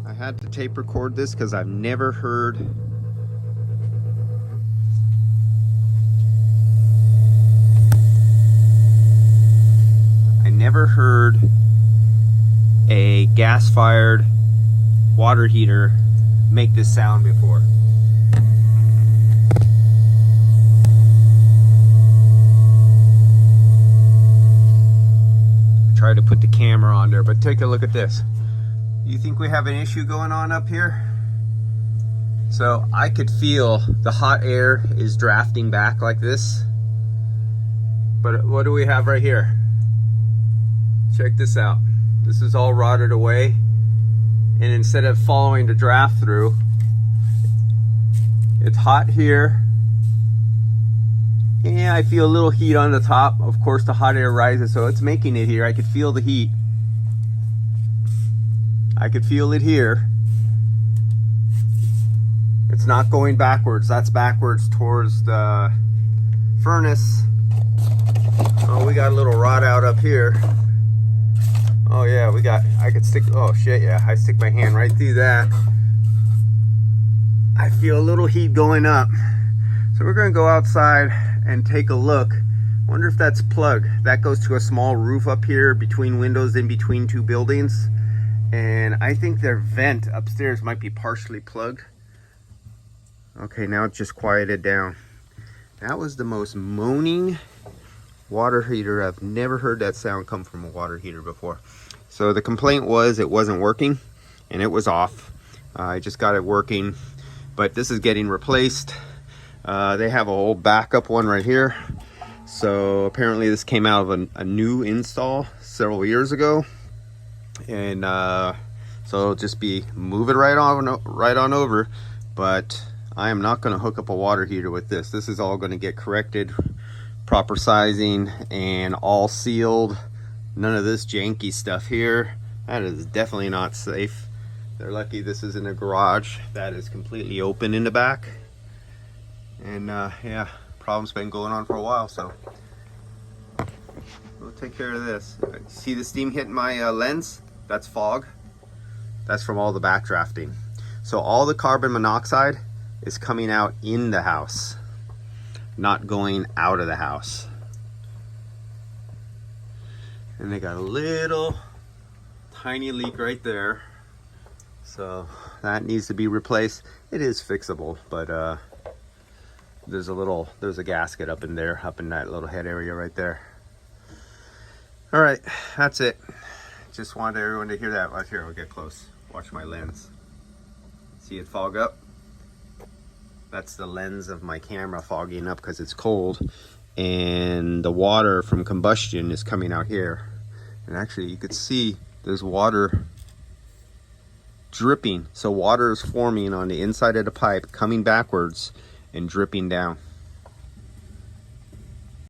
I had to tape record this because I've never heard a gas-fired water heater make this sound before. I tried to put the camera on there, but take a look at this. You think we have an issue going on up here? So I could feel the hot air is drafting back like this. But what do we have right here? Check this out. This is all rotted away. And instead of following the draft through, it's hot here. And I feel a little heat on the top. Of course, the hot air rises, so it's making it here. I could feel the heat. I could feel it here. It's not going backwards. That's backwards towards the furnace. Oh, we got a little rot out up here. Oh yeah, I could stick, oh shit, yeah, I stick my hand right through that. I feel a little heat going up. So we're gonna go outside and take a look. Wonder if that's plugged. That goes to a small roof up here between windows in between two buildings. And I think their vent upstairs might be partially plugged. Okay, now it's just quieted down. That was the most moaning water heater. I've never heard that sound come from a water heater before. So the complaint was it wasn't working and it was off. I just got it working, but this is getting replaced. They have a whole backup one right here. So apparently this came out of a new install several years ago. And so it'll just be move it right on over. But I am not going to hook up a water heater with this. This is all going to get corrected, proper sizing, and all sealed. None of this janky stuff here. That is definitely not safe. They're lucky this is in a garage that is completely open in the back. And yeah, problem's been going on for a while, so we'll take care of this. See the steam hitting my lens? That's fog. That's from all the backdrafting. So all the carbon monoxide is coming out in the house, not going out of the house. And they got a little tiny leak right there. So that needs to be replaced. It is fixable, but there's a gasket up in there, up in that little head area right there. All right, that's it. Just wanted everyone to hear that. Right here, I'll get close. Watch my lens. See it fog up? That's the lens of my camera fogging up because it's cold. And the water from combustion is coming out here. And actually, you could see there's water dripping. So water is forming on the inside of the pipe, coming backwards and dripping down.